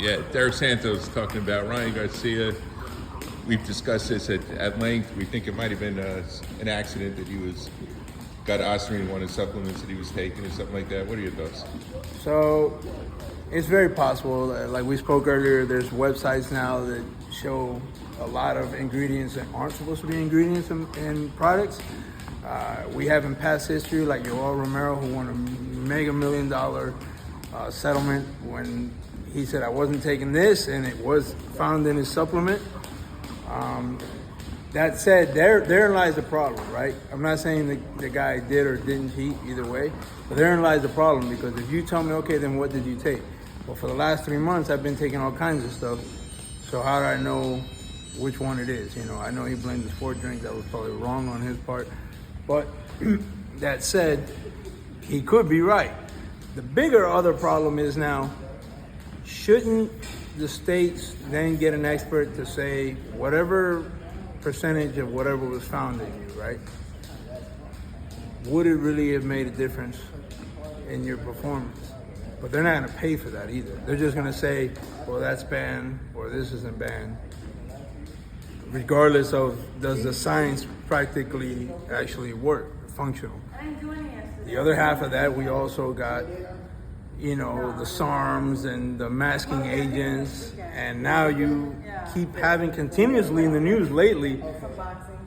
Yeah, Derek Santos talking about Ryan Garcia. We've discussed this at length. We think it might have been an accident that he got ostarine in one of the supplements that he was taking or something like that. What are your thoughts? So it's very possible. Like we spoke earlier, there's websites now that show a lot of ingredients that aren't supposed to be ingredients in products. We have in past history, like Yoel Romero, who won a mega $1 million settlement when he said, I wasn't taking this, and it was found in his supplement. That said, therein lies the problem, right? I'm not saying the guy did or didn't cheat either way, but therein lies the problem, because if you tell me, okay, then what did you take? Well, for the last 3 months, I've been taking all kinds of stuff, so how do I know which one it is? You know, I know he blamed the sport drink. That was probably wrong on his part, but that said, he could be right. The bigger other problem is now, shouldn't the states then get an expert to say whatever percentage of whatever was found in you, right? Would it really have made a difference in your performance? But they're not gonna pay for that either. They're just gonna say, well, that's banned or this isn't banned. Regardless of, does the science practically actually work, functional? The other half of that, we also got, you know, the SARMs and the masking agents, and now you keep having continuously in the news lately,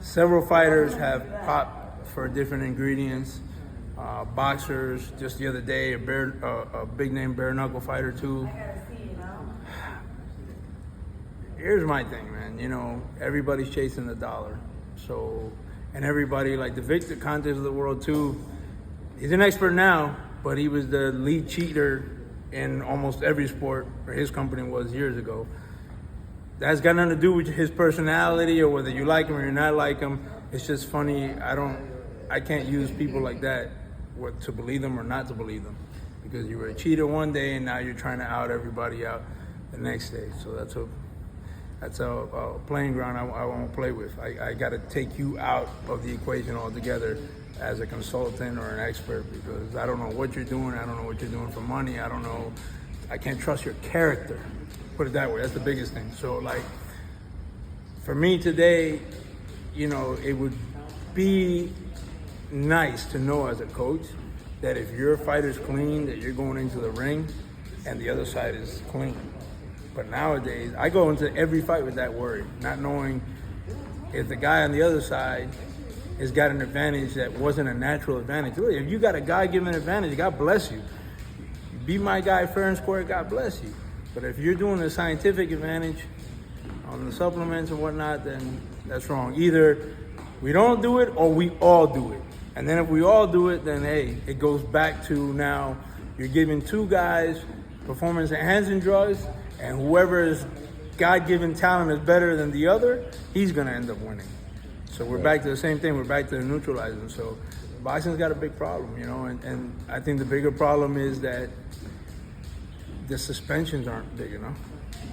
several fighters have popped for different ingredients. Boxers, just the other day, a big name bare knuckle fighter too. Here's my thing, man. You know, everybody's chasing the dollar. So, and everybody, like the Victor Contes of the world too, he's an expert now, but he was the lead cheater in almost every sport, or his company was years ago. That's got nothing to do with his personality or whether you like him or you're not like him. It's just funny. I can't use people like that, what to believe them or not to believe them, because you were a cheater one day and now you're trying to out everybody out the next day. So that's a playing ground I won't play with. I got to take you out of the equation altogether as a consultant or an expert, because I don't know what you're doing. I don't know what you're doing for money. I don't know. I can't trust your character. Put it that way. That's the biggest thing. So, like, for me today, you know, it would be nice to know as a coach that if your fighter's clean, that you're going into the ring and the other side is clean. But nowadays, I go into every fight with that worry, not knowing if the guy on the other side has got an advantage that wasn't a natural advantage. Really, if you got a God-given advantage, God bless you. You beat my guy fair and square, God bless you. But if you're doing a scientific advantage on the supplements and whatnot, then that's wrong. Either we don't do it or we all do it. And then if we all do it, then hey, it goes back to now you're giving two guys performance-enhancing drugs, and whoever's God-given talent is better than the other, he's gonna end up winning. So we're back to the same thing. We're back to the neutralizing. So boxing's got a big problem, you know, and I think the bigger problem is that the suspensions aren't big enough.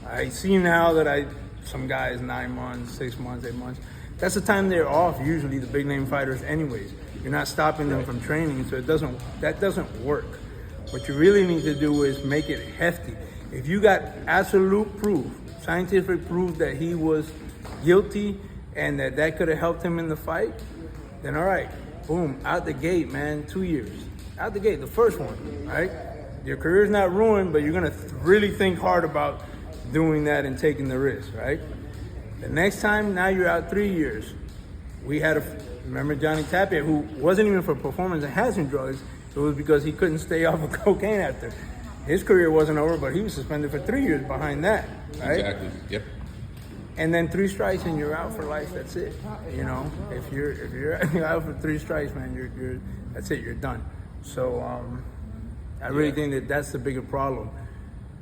I see now that some guys 9 months, 6 months, 8 months. That's the time they're off. Usually the big name fighters, anyways. You're not stopping them from training, so that doesn't work. What you really need to do is make it hefty. If you got absolute proof, scientific proof that he was guilty and that could have helped him in the fight, then all right, boom, out the gate, man, 2 years. Out the gate, the first one, right? Your career's not ruined, but you're gonna really think hard about doing that and taking the risk, right? The next time, now you're out 3 years. We had remember Johnny Tapia, who wasn't even for performance-enhancing drugs, it was because he couldn't stay off of cocaine after. His career wasn't over, but he was suspended for 3 years behind that, right? Exactly, yep. And then 3 strikes and you're out for life. That's it. You know, if you're out for 3 strikes, man, you're that's it. You're done. So I really think that's the bigger problem.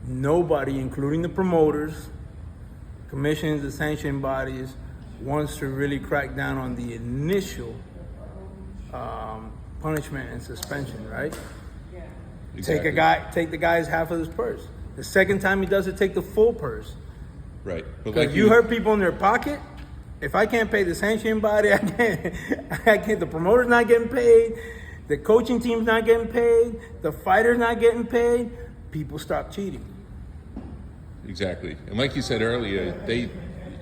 Nobody, including the promoters, commissions, the sanctioning bodies, wants to really crack down on the initial punishment and suspension. Right? Exactly. Take the guy's half of his purse. The second time he does it, take the full purse. Right. But Because you hurt people in their pocket. If I can't pay the sanctioning body, I can't. The promoter's not getting paid. The coaching team's not getting paid. The fighter's not getting paid. People stop cheating. Exactly. And like you said earlier, they,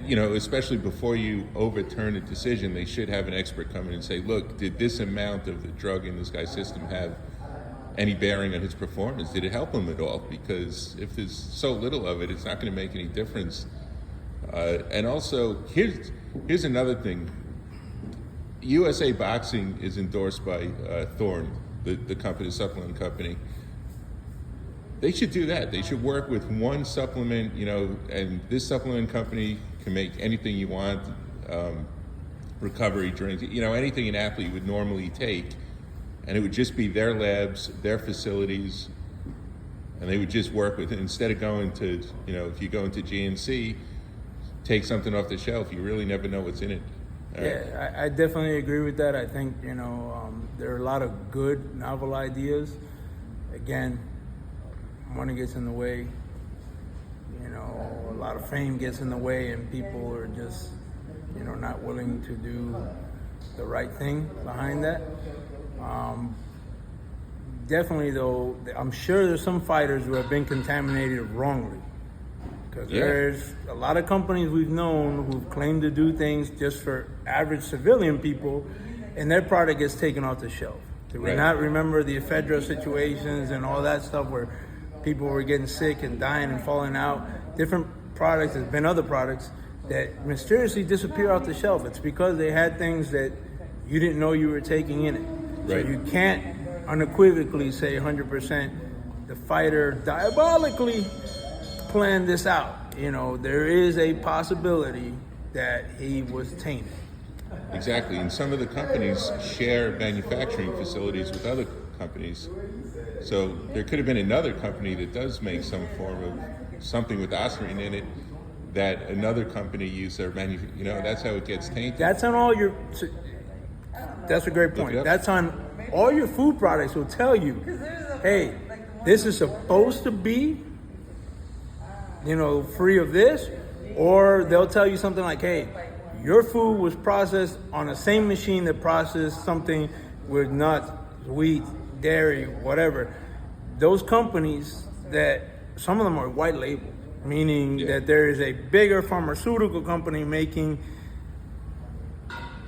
especially before you overturn a decision, they should have an expert come in and say, look, did this amount of the drug in this guy's system have any bearing on his performance? Did it help him at all? Because if there's so little of it, it's not going to make any difference. And also, here's another thing. USA Boxing is endorsed by Thorne, the company, the supplement company. They should do that. They should work with one supplement, and this supplement company can make anything you want, recovery drinks, anything an athlete would normally take, and it would just be their labs, their facilities, and they would just work with it. Instead of going to, if you go into GNC, take something off the shelf, you really never know what's in it. Yeah, I definitely agree with that. I think, there are a lot of good, novel ideas. Again, money gets in the way, a lot of fame gets in the way, and people are just, not willing to do the right thing behind that. Definitely, though, I'm sure there's some fighters who have been contaminated wrongly. Because there's a lot of companies we've known who've claimed to do things just for average civilian people, and their product gets taken off the shelf. Do we not remember the ephedra situations and all that stuff where people were getting sick and dying and falling out? Different products, there's been other products that mysteriously disappear off the shelf. It's because they had things that you didn't know you were taking in it. Right. So you can't unequivocally say 100% the fighter diabolically planned this out. There is a possibility that he was tainted. Exactly, and some of the companies share manufacturing facilities with other companies. So there could have been another company that does make some form of something with ostarine in it that another company used their that's how it gets tainted. That's on all your. That's a great point. That's on all your food products. Will tell you, hey, this is supposed to be, free of this, or they'll tell you something like, hey, your food was processed on the same machine that processed something with nuts, wheat, dairy, whatever. Those companies, that some of them are white label, meaning that there is a bigger pharmaceutical company making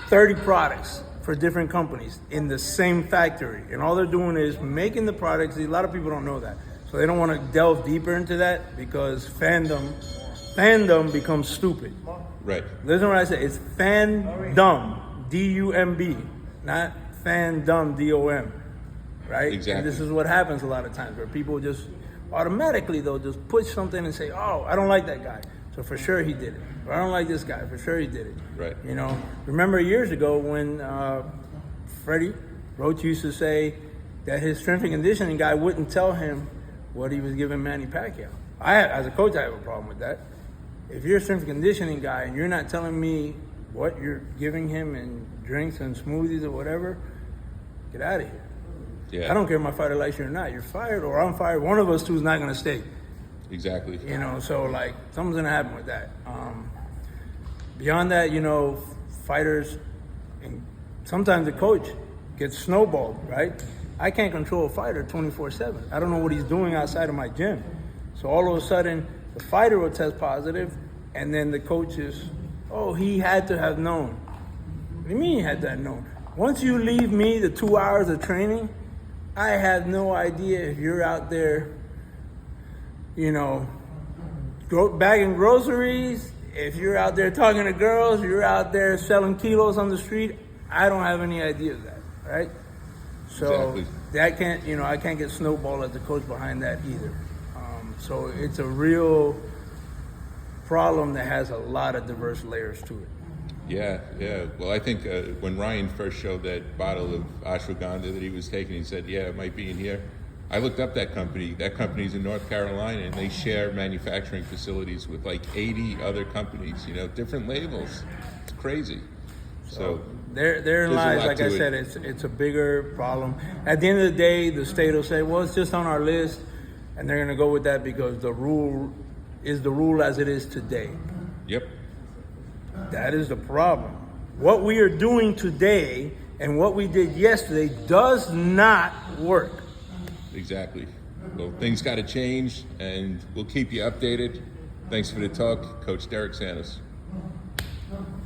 30 products for different companies in the same factory. And all they're doing is making the products. A lot of people don't know that. So they don't want to delve deeper into that because fandom becomes stupid. Right. Listen to what I say. It's fandom, D-U-M-B, not fandom, D-O-M. Right? Exactly. And this is what happens a lot of times, where people just automatically, they'll just push something and say, oh, I don't like that guy, so for sure he did it. Or I don't like this guy, for sure he did it. Right. Remember years ago when Freddie Roach used to say that his strength and conditioning guy wouldn't tell him what he was giving Manny Pacquiao. As a coach, I have a problem with that. If you're a strength and conditioning guy and you're not telling me what you're giving him in drinks and smoothies or whatever, get out of here. Yeah. I don't care if my fighter likes you or not. You're fired or I'm fired. One of us two is not going to stay. Exactly. So something's going to happen with that. Beyond that, fighters, and sometimes the coach gets snowballed, right? I can't control a fighter 24/7. I don't know what he's doing outside of my gym. So all of a sudden, the fighter will test positive, and then the coach is, oh, he had to have known. What do you mean he had to have known? Once you leave me the 2 hours of training, I have no idea if you're out there, bagging groceries, if you're out there talking to girls, you're out there selling kilos on the street. I don't have any idea of that, right? So that can't, I can't get snowballed as the coach behind that either. So it's a real problem that has a lot of diverse layers to it. Yeah. Well, I think when Ryan first showed that bottle of ashwagandha that he was taking, he said, yeah, it might be in here. I looked up that company. That company's in North Carolina, and they share manufacturing facilities with like 80 other companies, different labels. It's crazy. So therein lies, like I said, it's a bigger problem. At the end of the day, the state will say, well, it's just on our list, and they're going to go with that because the rule is the rule as it is today. Yep. That is the problem. What we are doing today and what we did yesterday does not work. Exactly. Well, things got to change, and we'll keep you updated. Thanks for the talk, Coach Derek Santos.